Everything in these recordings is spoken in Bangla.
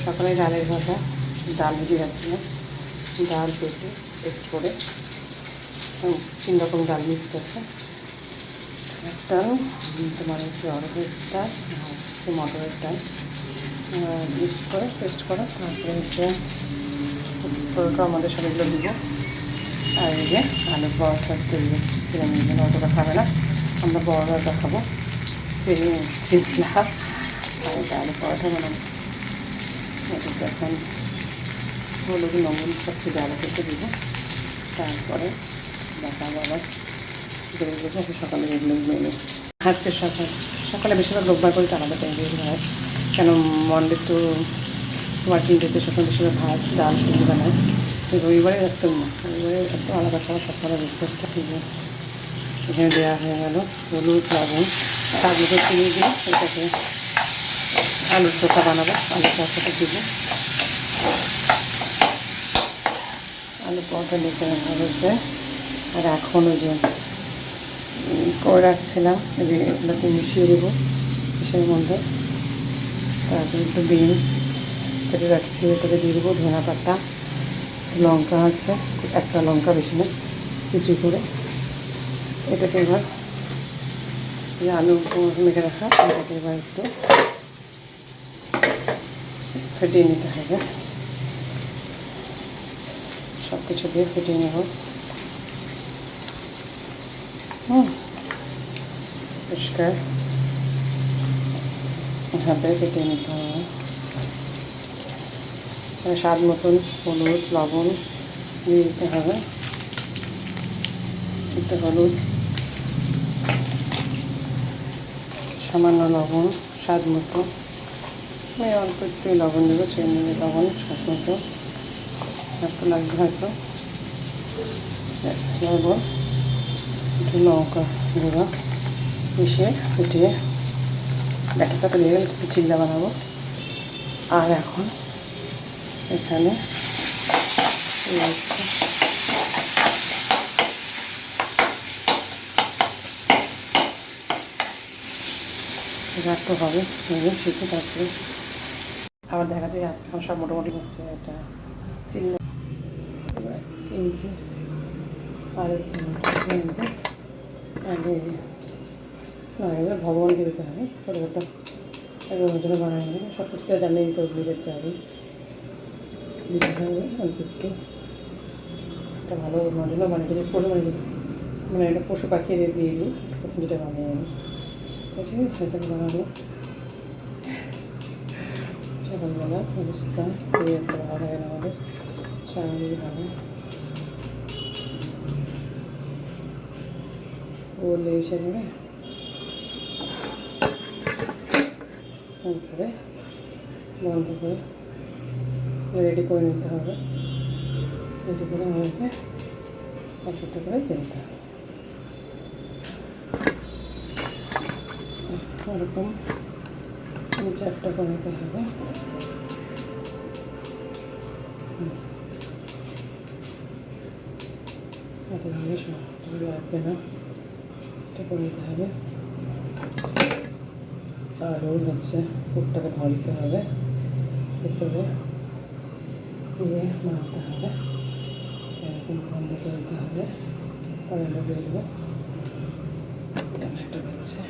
সকালে ডালের ভাজা, ডাল ভেজে রাখছিলাম, ডাল ভেজে পেস্ট করে 3 রকম ডাল মিক্সড আছে। একটা তোমার হচ্ছে অরহরের ডাল আর হচ্ছে মটরের ডাল মিক্সড করে পেস্ট করা। তারপরে হচ্ছে পরোটা আমাদের সবগুলো দিব। আর এই যে আলু পরোটা তৈরি ছিলাম, অতটা খাবে না, আমরা পরোটা খাবো, চিনি আর এটা আলু পরোটা বানাবো। এটাকে এখন হলুদ লবণ সব কিছু আলু কেটে দিব। তারপরে দেখা আবার বেরিয়ে যাবো সকালে এগুলো মেনে। আজকে সকালে বেশিরভাগ রোববার করে আলাদা টাইমে হয়, কেন মন্ডে তো তোমার 3টেতে সকালে বেশিরভাগ ভাত ডাল সবজি বানায়। রবিবারে একদম আলাদা খাবার সকালে ব্রেকফাস্টটা দিয়ে এখানে দেওয়া হয়ে গেল হলুদ লবণ। তার মধ্যে চিনি দিয়ে এটাকে আলুর চোখা বানাবো, আলুর চোখাটা দিব। আলু পরোটা নিতে হচ্ছে। আর এখন ওই যে করে রাখছিলাম যে এগুলোকে মিশিয়ে দেবো কিসের মধ্যে। তারপরে একটু বিনস কেটে রাখছি, এটাকে দিয়ে দেবো ধনা পাতা, লঙ্কা আছে, একটা লঙ্কা বেশি না, কুচি করে। এটাকে এবার আলু মেখে রাখা, এটাকে এবার একটু ফেটিয়ে নিতে হবে, সব কিছু দিয়ে ফেটিয়ে নেব। পরিষ্কার হাতে ফেটিয়ে নিতে হবে। স্বাদ মতন হলুদ লবণ দিয়ে দিতে হবে, একটু হলুদ, সামান্য লবণ স্বাদ মতো, আমি অল্প একটু লবণ দেবো, চিনি লবণ স্বাদ মতো, একটু লাগবে হয়তো লবণ, একটু লঙ্কা গুঁড়ো মিশিয়ে ফুটিয়ে ব্যাটারটা তৈরি হয়ে গেলে চিল্লা বানাবো। আর এখন এখানে রাখতে হবে শিখে। তারপরে আবার দেখা যায় এখন সব মোটামুটি হচ্ছে একটা চিল্লা। এবার এই যে আর ভগবানকে দিতে হবে, ছোটো একদম জন্য বানানো হবে। সব কিছু তো জানেই তো দিতে হবে, দিতে হবে অল্প একটু। একটা ভালো জন্য মানে যদি পশু মানে একটা পশু পাখি দিয়ে দিই প্রথম যেটা বানিয়ে আমি, ঠিক আছে। সেটাকে বানাবো সকালবেলা অবস্থা দিয়ে একটা ভালো হয় না আমাদের সারাদিন ভালো বললে এসে করে। তারপরে বন্ধ করে রেডি করে নিতে হবে, রেডি করে আমাকে একটা করে কিনতে হবে। ওরকম 3-4টা করে নিতে হবে। এত জিনিস লাগবে না, এটা করে নিতে হবে। আরও হচ্ছে পুরটাকে ঢালতে হবে, ভেতরে দিয়ে মারতে হবে, এরকম বন্ধ করে দিতে হবে। কড়াইটা বেরবো একটা হচ্ছে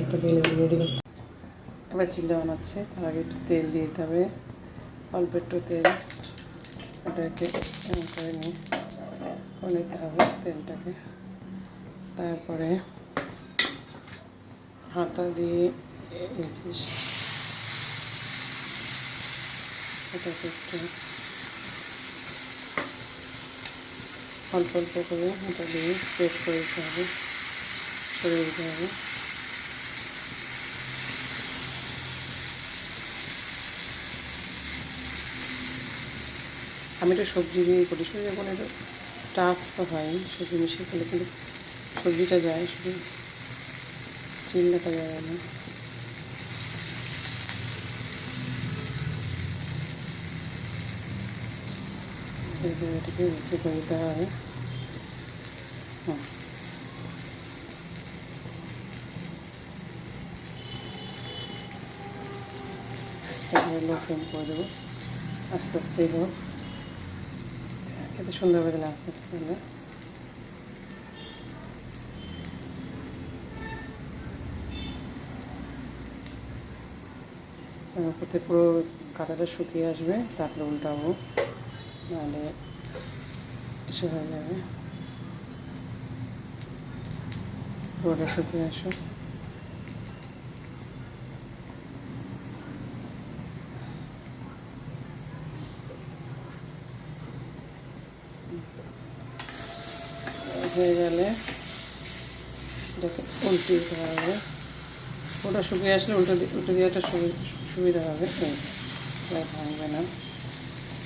একটা বেলে রেডি করতে। এবার চিল্লা বানাচ্ছে, তার আগে একটু তেল দিয়ে দিতে হবে, অল্প একটু তেল, ওটাকে করে নিয়ে নিতে হবে তেলটাকে। তারপরে হাতা দিয়ে এটাকে একটু অল্প অল্প করে এটা দিয়ে প্রেস করে দিতে হবে, করে দিতে হবে। আমি তো সবজি দিয়ে করি, সবজি কোনো একটু টাফ তো হয়, সবজি মিশিয়ে করলে কিন্তু সবজিটা যায়, শুধু চিল্লাটা যায় না। এটাকে মিক্সি করে দিতে হবে। লো ফ্লেম করে দেবো, আস্তে আস্তেই হোক, খেতে সুন্দর হয়ে গেলে আস্তে আস্তে হলে ওপরে পুরো কাঁটাটা শুকিয়ে আসবে, তারপরে উল্টাবো, নাহলে এসে হয়ে যাবে। পুরোটা শুকিয়ে আসো, হয়ে গেলে এটাকে উল্টে দিতে হবে। ওটা শুকিয়ে আসলে উল্টে দেওয়াটা সুবিধা হবে, ভাঙবে না,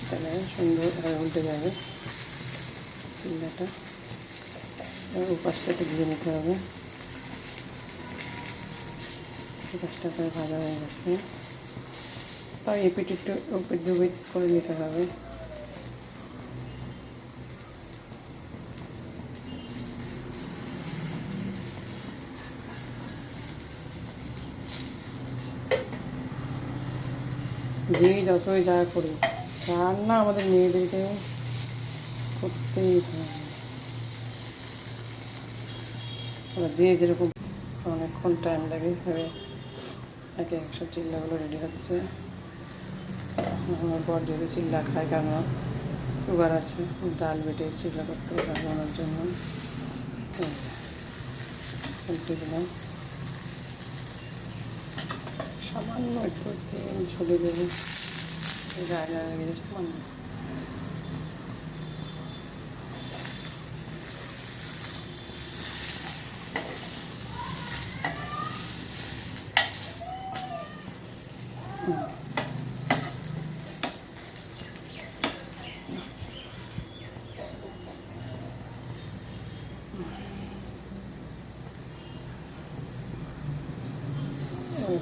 তাহলে সুন্দরভাবে উল্টে যাবে চিল্লাটা। উপাসটাকে দিয়ে নিতে হবে, উপাসটা করে ভাজা হয়ে গেছে, তাই এপিট একটু ওপিট দুপিট করে নিতে হবে। যেই যতই যা করি, রান্না আমাদের মেয়েদেরকে করতেই হবে। যে যেরকম অনেকক্ষণ টাইম লাগে, এভাবে একে একসব চিল্লাগুলো রেডি হচ্ছে। আমার বর যেহেতু চিল্লা খায়, কারণ সুগার আছে, ডাল বেটে চিল্লা করতে বানানোর জন্য উল্টে দিলাম। সামান্য একটু তেল ছড়িয়ে দেবো, গায়ে লাগিয়ে সামান্য।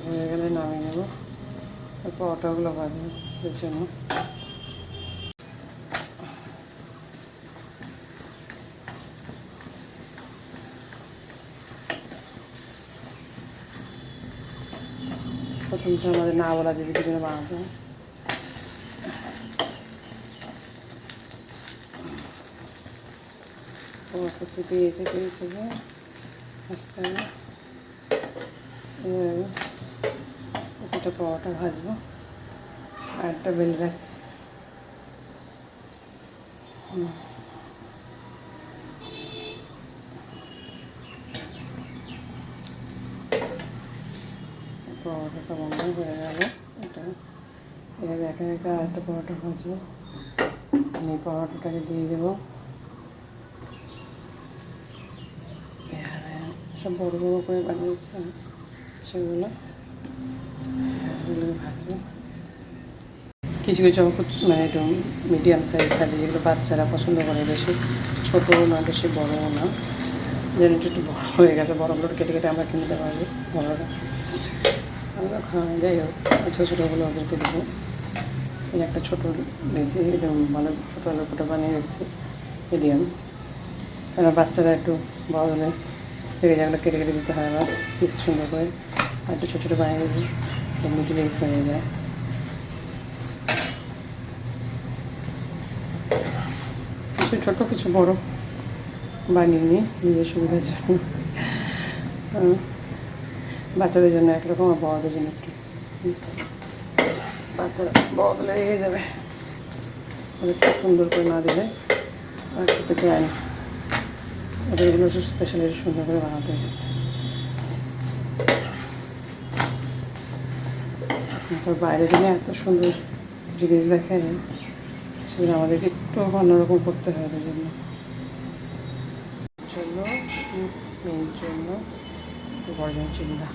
হয়ে গেলে নামিয়ে নেবো, তারপর পরোটাগুলো ভাজবো এর জন্য। প্রথমটা আমাদের না বলা যদি কিছু বানাতে হয়। পরোটা চেপে আস্তে এভাবে একটা পরোটা ভাজবো, আর একটা বেলে রাখছি। পরোটাটা বন্ধ হয়ে গেল, এটা এভাবে একা একা একটা পরোটা ভাজবো। আমি পরোটাটাকে দিয়ে দেবো, সব বড়ো বড়ো করে বানিয়েছি সেগুলো ভাজবো। কিছু কিছু মানে একটু মিডিয়াম সাইজ ভাজি, যেগুলো বাচ্চারা পছন্দ করে, বেশি ছোটোও না বেশি বড়োও না, যেন একটু একটু বড়ো হয়ে গেছে, বড়োগুলো কেটে কেটে আমরা কিনতে পারবো, বড়োটা আমরা খাওয়া। যাই হোক, ছোটো ছোটোগুলো ওদেরকে দেবো। এই একটা ছোটো নিয়েছি, এরকম ভালো ছোটো লোকটা বানিয়ে রেখেছি মিডিয়াম, কারণ বাচ্চারা একটু বড় হলে থেকে যেগুলো কেটে কেটে দিতে হয়, আবার পিস সুন্দর করে আর একটু ছোটো ছোটো বানিয়ে দেবো, এমনিতে হয়ে যায়। কিছু ছোটো কিছু বড়ো বানিয়ে নিই নিজের সুবিধার জন্য, বাচ্চাদের জন্য একরকম আর বড়দের জন্য একটু, বাচ্চারা বড় হলে রেগে যাবে, একটু সুন্দর করে না দিলে আর খেতে চায় না। ওদেরগুলো স্পেশালি সুন্দর করে বানাতে হয়। বাইরে দিনে এত সুন্দর জিনিস দেখায়, সেগুলো আমাদেরকে একটু অন্যরকম করতে হয় ওদের জন্য। মেয়ের জন্য বড়জন চিন্তা